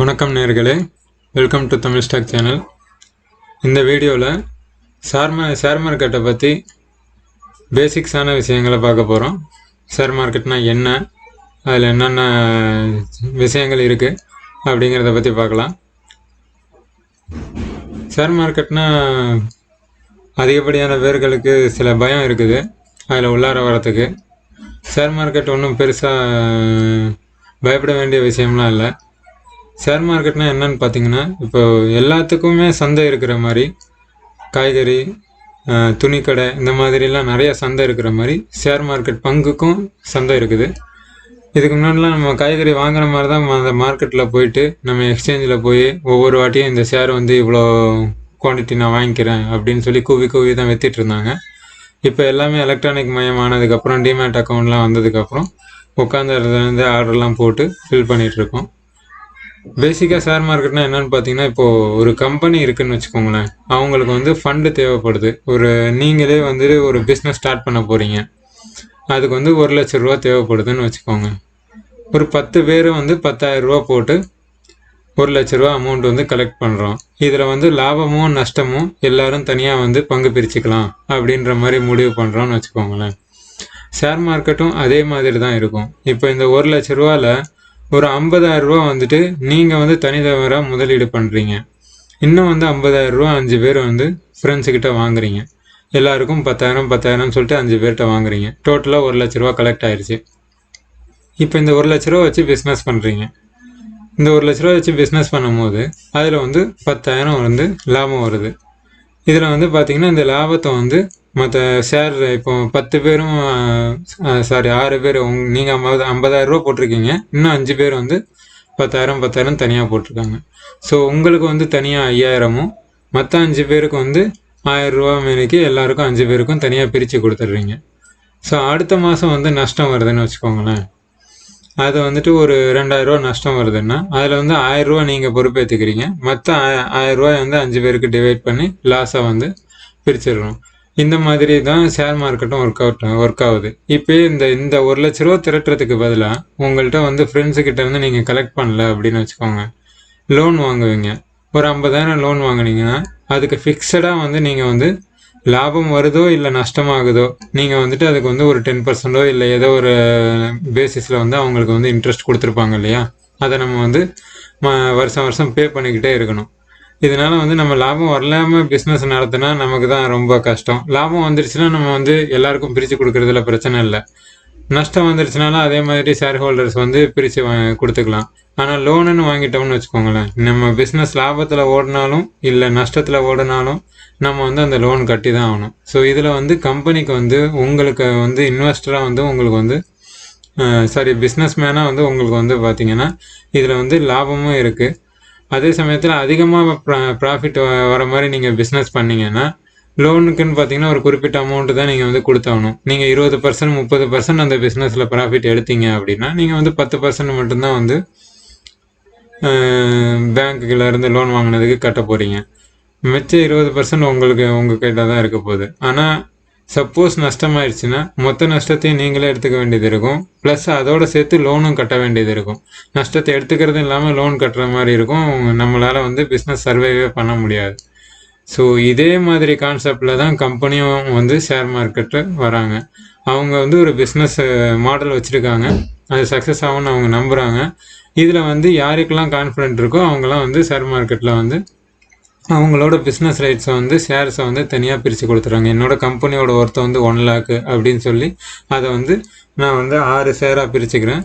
வணக்கம் நேயர்களே, welcome to Tamil stock channel. இந்த வீடியோவில் ஷேர் மார்க்கெட்டை பற்றி பேசிக்ஸான விஷயங்களை பார்க்க போகிறோம். ஷேர் மார்க்கெட்னா என்ன, அதில் என்னென்ன விஷயங்கள் இருக்குது அப்படிங்கிறத பற்றி பார்க்கலாம். ஷேர் மார்க்கெட்னா அதிகப்படியான பேர்களுக்கு சில பயம் இருக்குது அதில் உள்ளார வரத்துக்கு. ஷேர் மார்க்கெட் ஒன்றும் பெருசாக பயப்பட வேண்டிய விஷயம்லாம் இல்லை. ஷேர் மார்க்கெட்னா என்னன்னு பார்த்தீங்கன்னா, இப்போ எல்லாத்துக்குமே சந்தை இருக்கிற மாதிரி, காய்கறி, துணிக்கடை, இந்த மாதிரிலாம் நிறைய சந்தை இருக்கிற மாதிரி ஷேர் மார்க்கெட் பங்குக்கும் சந்தை இருக்குது. இதுக்கு முன்னாடிலாம் நம்ம காய்கறி வாங்குற மாதிரி தான் அந்த மார்க்கெட்டில் போயிட்டு நம்ம எக்ஸ்சேஞ்சில் போய் ஒவ்வொரு வாட்டியும் இந்த ஷேர் வந்து இவ்வளோ குவான்டிட்டி நான் வாங்கிக்கிறேன் அப்படின்னு சொல்லி கூவி தான் வித்திட்டு இருந்தாங்க. இப்போ எல்லாமே எலக்ட்ரானிக் மயமானதுக்கப்புறம், டிமேட் அக்கௌண்ட்லாம் வந்ததுக்கப்புறம் உட்காந்து அதுலேருந்து ஆர்டர்லாம் போட்டு ஃபில் பண்ணிகிட்ருக்கோம். பேசிக்காக ஷேர் மார்க்கெட்னா என்னன்னு பார்த்தீங்கன்னா, இப்போது ஒரு கம்பெனி இருக்குதுன்னு வச்சுக்கோங்களேன். அவங்களுக்கு வந்து ஃபண்டு தேவைப்படுது. நீங்களே வந்து ஒரு பிஸ்னஸ் ஸ்டார்ட் பண்ண போகிறீங்க, அதுக்கு வந்து 1 லட்ச ரூபா தேவைப்படுதுன்னு வச்சுக்கோங்க. ஒரு 10 பேர் வந்து 10,000 ரூபா போட்டு 1 லட்ச ரூபா அமௌண்ட் வந்து கலெக்ட் பண்ணுறோம். இதில் வந்து லாபமும் நஷ்டமும் எல்லாரும் தனியாக வந்து பங்கு பிரிச்சுக்கலாம் அப்படின்ற மாதிரி முடிவு பண்ணுறோன்னு வச்சுக்கோங்களேன். ஷேர் மார்க்கெட்டும் அதே மாதிரி தான் இருக்கும். இப்போ இந்த 1 லட்ச ரூபாவில் ஒரு 50,000 ரூபா வந்துட்டு நீங்கள் வந்து தனித்தவராக முதலீடு பண்ணுறீங்க. இன்னும் வந்து 50,000 ரூபா 5 பேர் வந்து ஃப்ரெண்ட்ஸுக்கிட்ட வாங்குறீங்க. எல்லாருக்கும் 10,000 சொல்லிட்டு 5 பேர்கிட்ட வாங்குறீங்க. டோட்டலாக 1 லட்ச ரூபா கலெக்ட் ஆயிடுச்சு. இப்போ இந்த 1 லட்ச ரூபா வச்சு பிஸ்னஸ் பண்ணுறீங்க. இந்த 1 லட்ச ரூபா வச்சு பிஸ்னஸ் பண்ணும்போது அதில் வந்து 10,000 வந்து லாபம் வருது. இதில் வந்து பார்த்திங்கன்னா, இந்த லாபத்தை வந்து மற்ற ஷேர், இப்போ 10 பேரும் 6 பேர், நீங்கள் 50,000 ரூபா போட்டிருக்கீங்க, இன்னும் 5 பேர் வந்து 10,000 தனியாக போட்டிருக்காங்க. ஸோ உங்களுக்கு வந்து தனியாக 5,000மும் மற்ற 5 பேருக்கு வந்து 1,000 ரூபா மேனிக்கு எல்லாருக்கும் 5 பேருக்கும் தனியாக பிரித்து கொடுத்துட்றீங்க. ஸோ அடுத்த மாதம் வந்து நஷ்டம் வருதுன்னு வச்சுக்கோங்களேன். அது வந்துட்டு ஒரு 2,000 ரூபா நஷ்டம் வருதுன்னா அதில் வந்து 1,000 ரூபா நீங்கள் பொறுப்பேற்றுக்கிறீங்க. மற்ற 1,000 ரூபாய் வந்து 5 பேருக்கு டிவைட் பண்ணி லாஸை வந்து பிரிச்சிடணும். இந்த மாதிரி தான் ஷேர் மார்க்கெட்டும் ஒர்க் ஆகுது. இப்போ இந்த 1 லட்ச ரூபா திரட்டுறதுக்கு பதிலாக உங்கள்கிட்ட வந்து ஃப்ரெண்ட்ஸுக்கிட்ட இருந்து நீங்கள் கலெக்ட் பண்ணல அப்படின்னு வச்சுக்கோங்க, லோன் வாங்குவீங்க. ஒரு 50,000 லோன் வாங்கினீங்கன்னா அதுக்கு ஃபிக்ஸடாக வந்து நீங்கள் வந்து லாபம் வருதோ இல்லை நஷ்டமாகுதோ, நீங்கள் வந்துட்டு அதுக்கு வந்து ஒரு 10% இல்லை ஏதோ ஒரு பேசிஸில் வந்து அவங்களுக்கு வந்து இன்ட்ரெஸ்ட் கொடுத்துருப்பாங்க இல்லையா, அதை நம்ம வந்து வருஷம் பே பண்ணிக்கிட்டே இருக்கணும். இதனால் வந்து நம்ம லாபம் வரலாமல் பிஸ்னஸ் நடத்தினா நமக்கு தான் ரொம்ப கஷ்டம். லாபம் வந்துருச்சுன்னா நம்ம வந்து எல்லாருக்கும் பிரித்து கொடுக்குறதுல பிரச்சனை இல்லை. நஷ்டம் வந்துருச்சுனாலும் அதே மாதிரி ஷேர் ஹோல்டர்ஸ் வந்து பிரித்து கொடுத்துக்கலாம். ஆனால் லோனுன்னு வாங்கிட்டோம்னு வச்சுக்கோங்களேன், நம்ம பிஸ்னஸ் லாபத்தில் ஓடினாலும் இல்லை நஷ்டத்தில் ஓடினாலும் நம்ம வந்து அந்த லோன் கட்டி தான் ஆகணும். ஸோ இதில் வந்து கம்பெனிக்கு வந்து உங்களுக்கு வந்து இன்வெஸ்டராக வந்து உங்களுக்கு வந்து பிஸ்னஸ் மேனாக வந்து உங்களுக்கு வந்து பார்த்திங்கன்னா இதில் வந்து லாபமும் இருக்குது. அதே சமயத்தில் அதிகமாக ப்ராஃபிட் வர மாதிரி நீங்கள் பிஸ்னஸ் பண்ணிங்கன்னா லோனுக்குன்னு பார்த்தீங்கன்னா ஒரு குறிப்பிட்ட அமௌண்ட்டு தான் நீங்கள் வந்து கொடுத்தாகணும். நீங்கள் 20% 30% அந்த பிஸ்னஸில் ப்ராஃபிட் எடுத்தீங்க அப்படின்னா நீங்கள் வந்து 10% மட்டும்தான் வந்து பேங்க்குல இருந்து லோன் வாங்கினதுக்கு கட்ட போகிறீங்க. மிச்சம் 20% உங்கள் கிட்ட தான் இருக்க போகுது. ஆனால் சப்போஸ் நஷ்டமாயிடுச்சுன்னா மொத்த நஷ்டத்தையும் நீங்களே எடுத்துக்க வேண்டியது இருக்கும். ப்ளஸ் அதோடு சேர்த்து லோனும் கட்ட வேண்டியது இருக்கும். நஷ்டத்தை எடுத்துக்கிறது இல்லாமல் லோன் கட்டுற மாதிரி இருக்கும். நம்மளால் வந்து பிஸ்னஸ் சர்வைவே பண்ண முடியாது. ஸோ இதே மாதிரி கான்செப்டில் தான் கம்பெனியும் வந்து ஷேர் மார்க்கெட்டில் வராங்க. அவங்க வந்து ஒரு பிஸ்னஸ் மாடல் வச்சுருக்காங்க, அது சக்ஸஸ் ஆகும்னு அவங்க நம்புகிறாங்க. இதில் வந்து யாருக்கெல்லாம் கான்ஃபிடென்ட் இருக்கோ அவங்களாம் வந்து ஷேர் மார்க்கெட்டில் வந்து அவங்களோட பிஸ்னஸ் ரைட்ஸை வந்து ஷேர்ஸை வந்து தனியாக பிரித்து கொடுத்துறாங்க. என்னோட கம்பெனியோட ஒர்த்தை வந்து 1 லேக் அப்படின்னு சொல்லி அதை வந்து நான் வந்து 6 ஷேராக பிரிச்சுக்கிறேன்,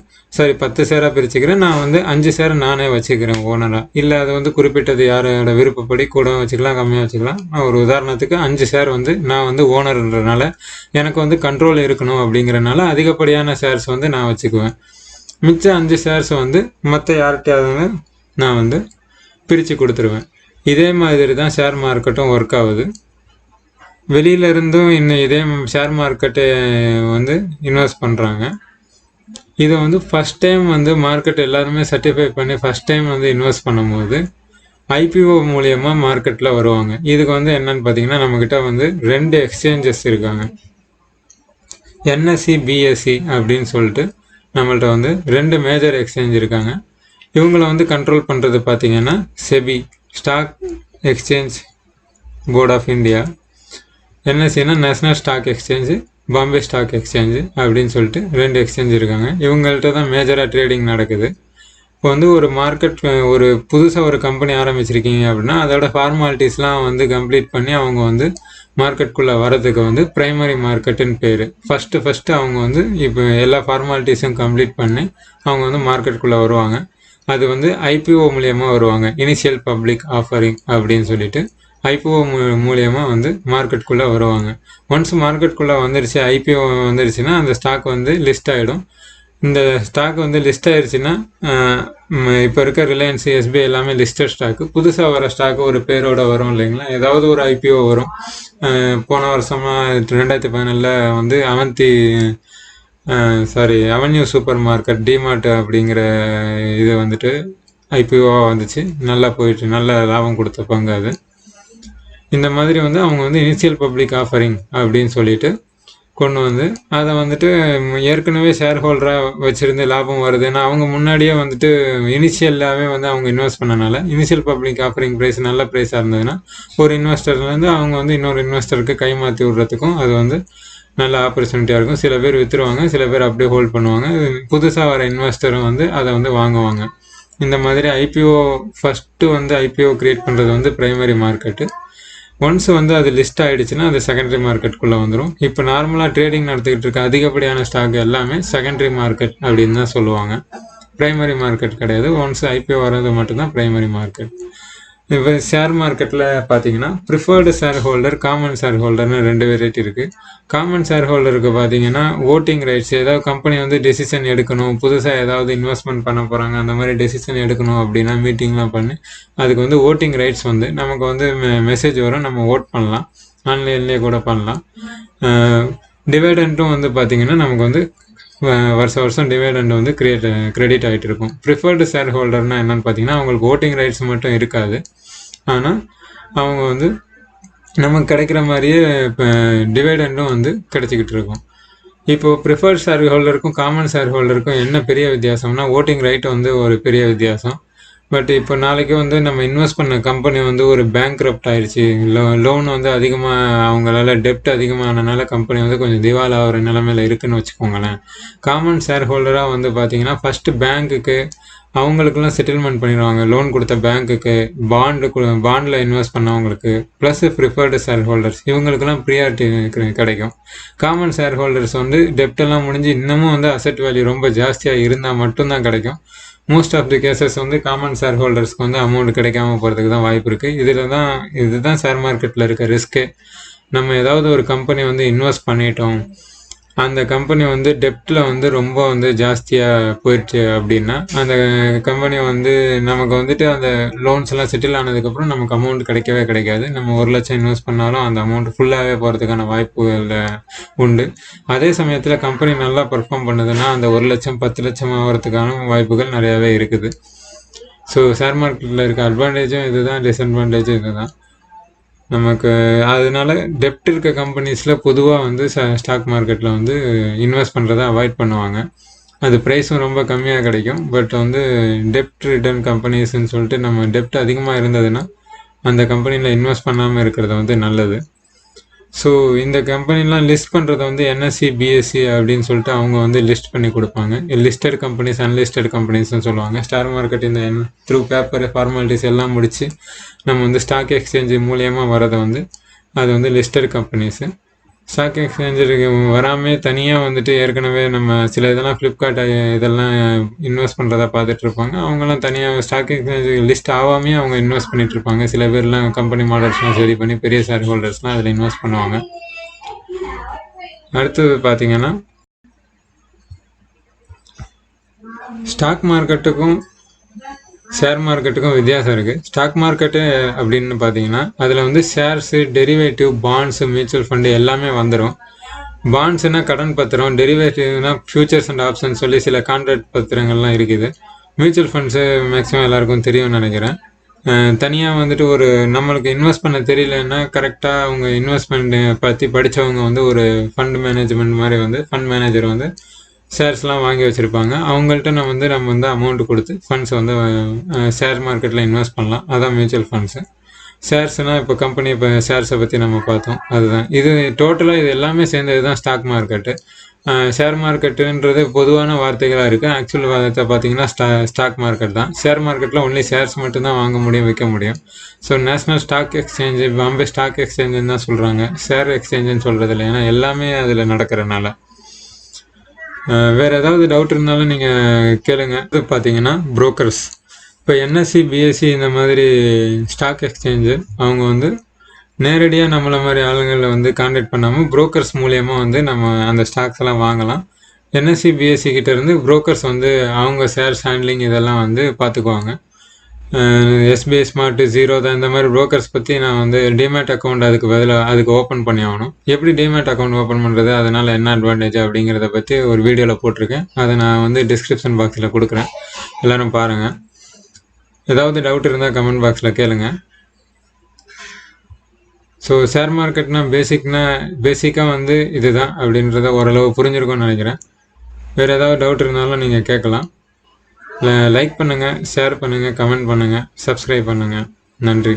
10 ஷேராக பிரிச்சுக்கிறேன். நான் வந்து 5 ஷேர் நானே வச்சுக்கிறேன் ஓனராக. இல்லை அது வந்து குறிப்பிட்டது யாரோட விருப்பப்படி கூட வச்சுக்கலாம், கம்மியாக வச்சுக்கலாம். நான் ஒரு உதாரணத்துக்கு 5 ஷேர் வந்து நான் வந்து ஓனர்ன்றனால எனக்கு வந்து கண்ட்ரோல் இருக்கணும் அப்படிங்கிறனால அதிகப்படியான ஷேர்ஸ் வந்து நான் வச்சுக்குவேன். மிச்சம் 5 ஷேர்ஸை வந்து மற்ற யார்கிட்டையாவது நான் வந்து பிரித்து கொடுத்துருவேன். இதே மாதிரி தான் ஷேர் மார்க்கெட்டும் ஒர்க் ஆகுது. வெளியிலேருந்தும் இன்னும் இதே ஷேர் மார்க்கெட்டை வந்து இன்வெஸ்ட் பண்ணுறாங்க. இதை வந்து ஃபஸ்ட் டைம் வந்து மார்க்கெட் எல்லாருமே சர்டிஃபை பண்ணி ஃபஸ்ட் டைம் வந்து இன்வெஸ்ட் பண்ணும்போது ஐபிஓ மூலியமாக மார்க்கெட்டில் வருவாங்க. இதுக்கு வந்து என்னன்னு பார்த்தீங்கன்னா, நம்மக்கிட்ட வந்து 2 எக்ஸ்சேஞ்சஸ் இருக்காங்க. என்எஸ்சி பிஎஸ்சி அப்படின்னு சொல்லிட்டு நம்மள்ட்ட வந்து 2 மேஜர் எக்ஸ்சேஞ்ச் இருக்காங்க. இவங்கள வந்து கண்ட்ரோல் பண்ணுறது பார்த்தீங்கன்னா SEBI, stock exchange board of India. என்எஸ்சினா national stock exchange, Bombay stock exchange அப்படின்னு சொல்லிட்டு 2 எக்ஸ்சேஞ்ச் இருக்காங்க. இவங்கள்ட்ட தான் மேஜராக ட்ரேடிங் நடக்குது. இப்போ வந்து ஒரு மார்க்கெட், ஒரு புதுசாக ஒரு கம்பெனி ஆரம்பிச்சிருக்கீங்க அப்படின்னா அதோட ஃபார்மாலிட்டிஸ்லாம் வந்து கம்ப்ளீட் பண்ணி அவங்க வந்து மார்க்கெட்டுக்குள்ளே வரதுக்கு வந்து ப்ரைமரி மார்க்கெட்டுன்னு பேர். ஃபஸ்ட்டு அவங்க வந்து இப்போ எல்லா ஃபார்மாலிட்டிஸும் கம்ப்ளீட் பண்ணி அவங்க வந்து மார்க்கெட்டுக்குள்ளே வருவாங்க. அது வந்து ஐபிஓ மூலியமாக வருவாங்க, இனிஷியல் பப்ளிக் ஆஃபரிங் அப்படின்னு சொல்லிட்டு ஐபிஓ மூலியமாக வந்து மார்க்கெட்டுக்குள்ளே வருவாங்க. ஒன்ஸ் மார்க்கெட்டுக்குள்ளே வந்துருச்சு, ஐபிஓ வந்துருச்சுன்னா அந்த ஸ்டாக் வந்து லிஸ்ட் ஆகிடும். இந்த ஸ்டாக் வந்து லிஸ்ட் ஆயிடுச்சுன்னா இப்போ இருக்க ரிலையன்ஸ், எஸ்பிஐ எல்லாமே லிஸ்டட் ஸ்டாக்கு. புதுசாக வர ஸ்டாக்கு ஒரு பேரோட வரும் இல்லைங்களா, ஏதாவது ஒரு ஐபிஓ வரும். போன வருஷமாக 2014 வந்து அவென்யூ சூப்பர் மார்க்கெட் டிமார்ட் அப்படிங்கிற இது வந்துட்டு ஐபிஓவாக வந்துச்சு. நல்லா போயிட்டு நல்ல லாபம் கொடுத்த பங்கு அது. இந்த மாதிரி வந்து அவங்க வந்து இனிஷியல் பப்ளிக் ஆஃபரிங் அப்படின்னு சொல்லிட்டு கொண்டு வந்து அதை வந்துட்டு ஏற்கனவே ஷேர் ஹோல்டராக வச்சுருந்து லாபம் வருதுன்னா அவங்க முன்னாடியே வந்துட்டு இனிஷியலாகவே வந்து அவங்க இன்வெஸ்ட் பண்ணனால இனிஷியல் பப்ளிக் ஆஃபரிங் ப்ரைஸ் நல்ல ப்ரைஸாக இருந்ததுன்னா ஒரு இன்வெஸ்டர்லேருந்து அவங்க வந்து இன்னொரு இன்வெஸ்டருக்கு கைமாற்றி விடுறதுக்கும் அது வந்து நல்ல ஆப்பர்ச்சுனிட்டியாக இருக்கும். சில பேர் விற்றுருவாங்க, சில பேர் அப்படியே ஹோல்ட் பண்ணுவாங்க. புதுசாக வர இன்வெஸ்டரும் வந்து அதை வந்து வாங்குவாங்க. இந்த மாதிரி ஐபிஓ ஃபஸ்ட்டு வந்து ஐபிஓ க்ரியேட் பண்ணுறது வந்து ப்ரைமரி மார்க்கெட்டு. ஒன்ஸ் வந்து அது லிஸ்ட் ஆகிடுச்சுன்னா அது செகண்டரி மார்க்கெட்டுக்குள்ளே வந்துடும். இப்போ நார்மலாக ட்ரேடிங் நடத்திக்கிட்டு இருக்க அதிகப்படியான ஸ்டாக் எல்லாமே செகண்டரி மார்க்கெட் அப்படின்னு தான் சொல்லுவாங்க, ப்ரைமரி மார்க்கெட் கிடையாது. ஒன்ஸ் ஐபிஓ வர்றது மட்டும்தான் ப்ரைமரி மார்க்கெட். இப்போ ஷேர் மார்க்கெட்டில் பார்த்தீங்கன்னா preferred share holder, common share ஹோல்டர்னு 2 வெரைட்டி இருக்குது. காமன் ஷேர் ஹோல்டருக்கு பார்த்தீங்கன்னா ஓட்டிங் ரைட்ஸ், ஏதாவது கம்பெனி வந்து டெசிஷன் எடுக்கணும், புதுசாக ஏதாவது இன்வெஸ்ட்மெண்ட் பண்ண போகிறாங்க, அந்த மாதிரி டெசிஷன் எடுக்கணும் அப்படின்னா மீட்டிங்லாம் பண்ணி அதுக்கு வந்து ஓட்டிங் ரைட்ஸ் வந்து நமக்கு வந்து மெசேஜ் வரும், நம்ம ஓட் பண்ணலாம், ஆன்லைன்லேயே கூட பண்ணலாம். டிவைடண்ட்டும் வந்து பார்த்திங்கன்னா நமக்கு வந்து வருஷம் டிவைடண்ட் வந்து கிரெடிட் ஆகிட்டு இருக்கும். ப்ரிஃபர்டு ஷேர் ஹோல்டர்னால் என்னென்னு பார்த்தீங்கன்னா அவங்களுக்கு ஓட்டிங் ரைட்ஸ் மட்டும் இருக்காது, ஆனால் அவங்க வந்து நமக்கு கிடைக்கிற மாதிரியே இப்போ டிவைடண்டும் வந்து கிடைச்சிக்கிட்டு இருக்கும். இப்போது ப்ரிஃபர்ட் ஷேர் ஹோல்டருக்கும் காமன் ஷேர் ஹோல்டருக்கும் என்ன பெரிய வித்தியாசம்னா ஓட்டிங் ரைட் வந்து ஒரு பெரிய வித்தியாசம். பட் இப்போ நாளைக்கு வந்து நம்ம இன்வெஸ்ட் பண்ண கம்பெனி வந்து ஒரு பேங்க்ரப்ட் ஆயிடுச்சு, லோன் வந்து அதிகமாக அவங்களால டெப்ட் அதிகமானனால கம்பெனி வந்து கொஞ்சம் திவால் ஆகிற நிலமையில இருக்குன்னு வச்சுக்கோங்களேன். காமன் ஷேர் ஹோல்டராக வந்து பார்த்தீங்கன்னா ஃபஸ்ட்டு பேங்க்குக்கு அவங்களுக்குலாம் செட்டில்மெண்ட் பண்ணிடுவாங்க, லோன் கொடுத்த பேங்க்குக்கு, பாண்டில் இன்வெஸ்ட் பண்ணவங்களுக்கு, ப்ளஸ் ப்ரிஃபர்டு ஷேர் ஹோல்டர்ஸ் இவங்களுக்குலாம் ப்ரியாரிட்டி கிடைக்கும். காமன் ஷேர் ஹோல்டர்ஸ் வந்து டெப்டெல்லாம் முடிஞ்சு இன்னமும் வந்து அசெட் வேல்யூ ரொம்ப ஜாஸ்தியாக இருந்தால் மட்டும்தான் கிடைக்கும். மோஸ்ட் ஆஃப் தி கேசஸ் வந்து காமன் ஷேர் ஹோல்டர்ஸ்க்கு வந்து அமௌண்ட் கிடைக்காம போகிறதுக்கு தான் வாய்ப்பு இருக்குது. இதுதான் ஷேர் மார்க்கெட்டில் இருக்க ரிஸ்க்கு. நம்ம ஏதாவது ஒரு கம்பெனி வந்து இன்வெஸ்ட் பண்ணிட்டோம், அந்த கம்பெனி வந்து டெப்டில் வந்து ரொம்ப வந்து ஜாஸ்தியாக போயிடுச்சு அப்படின்னா அந்த கம்பெனி வந்து நமக்கு வந்துட்டு அந்த லோன்ஸ் எல்லாம் செட்டில் ஆனதுக்கப்புறம் நமக்கு அமௌண்ட் கிடைக்கவே கிடைக்காது. நம்ம 1 லட்சம் இன்வெஸ்ட் பண்ணாலும் அந்த அமௌண்ட் ஃபுல்லாகவே போகிறதுக்கான வாய்ப்புகள் உண்டு. அதே சமயத்தில் கம்பெனி நல்லா பர்ஃபார்ம் பண்ணுதுன்னா அந்த 1 லட்சம் 10 லட்சம் ஆகிறதுக்கான வாய்ப்புகள் நிறையாவே இருக்குது. ஸோ ஷேர் மார்க்கெட்டில் இருக்க அட்வான்டேஜும் இதுதான், டிஸ்அட்வான்டேஜும் இதுதான். நமக்கு அதனால டெப்ட் இருக்க கம்பெனிஸில் பொதுவாக வந்து ஸ்டாக் மார்க்கெட்டில் வந்து இன்வெஸ்ட் பண்ணுறதை அவாய்ட் பண்ணுவாங்க. அது ப்ரைஸும் ரொம்ப கம்மியாக கிடைக்கும். பட் வந்து டெப்ட் ரிட்டர்ன் கம்பெனிஸ்ன்னு சொல்லிட்டு நம்ம டெப்ட் அதிகமாக இருந்ததுன்னா அந்த கம்பெனியில் இன்வெஸ்ட் பண்ணாமல் இருக்கிறது வந்து நல்லது. ஸோ இந்த கம்பெனிலாம் லிஸ்ட் பண்ணுறத வந்து என்எஸ்சி பிஎஸ்சி அப்படின்னு சொல்லிட்டு அவங்க வந்து லிஸ்ட் பண்ணி கொடுப்பாங்க. லிஸ்டட் கம்பெனிஸ், அன்லிஸ்டட் கம்பெனிஸ்னு சொல்லுவாங்க. ஸ்டார் மார்க்கெட் இந்த த்ரூ பேப்பர் ஃபார்மாலிட்டிஸ் எல்லாம் முடித்து நம்ம வந்து ஸ்டாக் எக்ஸ்சேஞ்சு மூலியமாக வரதை வந்து அது வந்து லிஸ்டட் கம்பெனிஸு. ஸ்டாக் எக்ஸ்சேஞ்சுக்கு வராமே தனியாக வந்துட்டு ஏற்கனவே நம்ம சில இதெல்லாம் ஃப்ளிப்கார்ட் இதெல்லாம் இன்வெஸ்ட் பண்ணுறதா பார்த்துட்ருப்பாங்க. அவங்கெல்லாம் தனியாக ஸ்டாக் எக்ஸ்சேஞ்சு லிஸ்ட் ஆகாமே அவங்க இன்வெஸ்ட் பண்ணிகிட்ருப்பாங்க. சில பேர்லாம் கம்பெனி மாடல்ஸ்லாம் சரி பண்ணி பெரிய ஷேர் ஹோல்டர்ஸ்லாம் அதில் இன்வெஸ்ட் பண்ணுவாங்க. அடுத்தது பார்த்தீங்கன்னா ஸ்டாக் மார்க்கெட்டுக்கும் ஷேர் மார்க்கெட்டுக்கும் வித்தியாசம் இருக்குது. ஸ்டாக் மார்க்கெட்டு அப்படின்னு பார்த்தீங்கன்னா அதில் வந்து shares, derivative, bonds, mutual fund எல்லாமே வந்துடும். பாண்ட்ஸ்னா கடன் பத்திரம், டெரிவேட்டிவ்னா ஃபியூச்சர்ஸ் அண்ட் ஆப்ஷன் சொல்லி சில கான்ட்ராக்ட் பத்திரங்கள்லாம் இருக்குது. மியூச்சுவல் ஃபண்ட்ஸு மேக்ஸிமம் எல்லாருக்கும் தெரியும்னு நினைக்கிறேன். தனியாக வந்துட்டு ஒரு நம்மளுக்கு இன்வெஸ்ட் பண்ண தெரியலன்னா கரெக்டாக அவங்க இன்வெஸ்ட்மெண்ட் பற்றி படித்தவங்க வந்து ஒரு ஃபண்ட் மேனேஜ்மெண்ட் மாதிரி வந்து ஃபண்ட் மேனேஜர் வந்து ஷேர்ஸ்லாம் வாங்கி வச்சுருப்பாங்க. அவங்கள்ட்ட நம்ம வந்து அமௌண்ட் கொடுத்து ஃபண்ட்ஸ் வந்து ஷேர் மார்க்கெட்டில் இன்வெஸ்ட் பண்ணலாம். அதான் மியூச்சுவல் ஃபண்ட்ஸு. ஷேர்ஸ்னால் இப்போ கம்பெனி இப்போ ஷேர்ஸை பற்றி நம்ம பார்த்தோம். அதுதான் இது டோட்டலாக இது எல்லாமே சேர்ந்தது தான் ஸ்டாக் மார்க்கெட்டு. ஷேர் மார்க்கெட்டுன்றது பொதுவான வார்த்தைகளாக இருக்குது. ஆக்சுவல் வார்த்தை பார்த்தீங்கன்னா ஸ்டாக் மார்க்கெட் தான். ஷேர் மார்க்கெட்டில் ஒன்லி ஷேர்ஸ் மட்டும்தான் வாங்க முடியும், விற்க முடியும். So national stock exchange, Bombay stock எக்ஸ்சேஞ்சுன்னு தான் சொல்கிறாங்க, ஷேர் எக்ஸ்சேஞ்சுன்னு சொல்கிறது இல்லை. ஏன்னா எல்லாமே அதில் நடக்கிறனால. வேறு ஏதாவது டவுட் இருந்தாலும் நீங்கள் கேளுங்க. இது பார்த்தீங்கன்னா புரோக்கர்ஸ், இப்போ என்எஸ்சி பிஎஸ்சி இந்த மாதிரி ஸ்டாக் எக்ஸ்சேஞ்சு அவங்க வந்து நேரடியாக நம்மளை மாதிரி ஆளுங்களை வந்து கான்டாக்ட் பண்ணாமல் புரோக்கர்ஸ் மூலியமாக வந்து நம்ம அந்த ஸ்டாக்ஸ் எல்லாம் வாங்கலாம். என்எஸ்சி பிஎஸ்சி கிட்டேருந்து புரோக்கர்ஸ் வந்து அவங்க ஷேர்ஸ் ஹேண்ட்லிங் இதெல்லாம் வந்து பார்த்துக்குவாங்க. எஸ்பிஐ ஸ்மார்ட், ஜீரோதா இந்த மாதிரி புரோக்கர்ஸ் பற்றி நான் வந்து டிமேட் அக்கௌண்ட் அதுக்கு ஓப்பன் பண்ணி ஆகணும். எப்படி டிமேட் அக்கௌண்ட் ஓப்பன் பண்ணுறது, அதனால் என்ன அட்வான்டேஜ் அப்படிங்கிறத பற்றி ஒரு வீடியோவில் போட்டிருக்கேன். அதை நான் வந்து டிஸ்கிரிப்ஷன் பாக்ஸில் கொடுக்குறேன், எல்லோரும் பாருங்கள். ஏதாவது டவுட் இருந்தால் கமெண்ட் பாக்ஸில் கேளுங்க. ஸோ ஷேர் மார்க்கெட்னா பேசிக்காக வந்து இதுதான் அப்படின்றத ஓரளவு புரிஞ்சிருக்கும்னு நினைக்கிறேன். வேறு ஏதாவது டவுட் இருந்தாலும் நீங்கள் கேட்கலாம். லைக் பண்ணுங்கள், ஷேர் பண்ணுங்கள், கமெண்ட் பண்ணுங்கள், சப்ஸ்கிரைப் பண்ணுங்கள். நன்றி.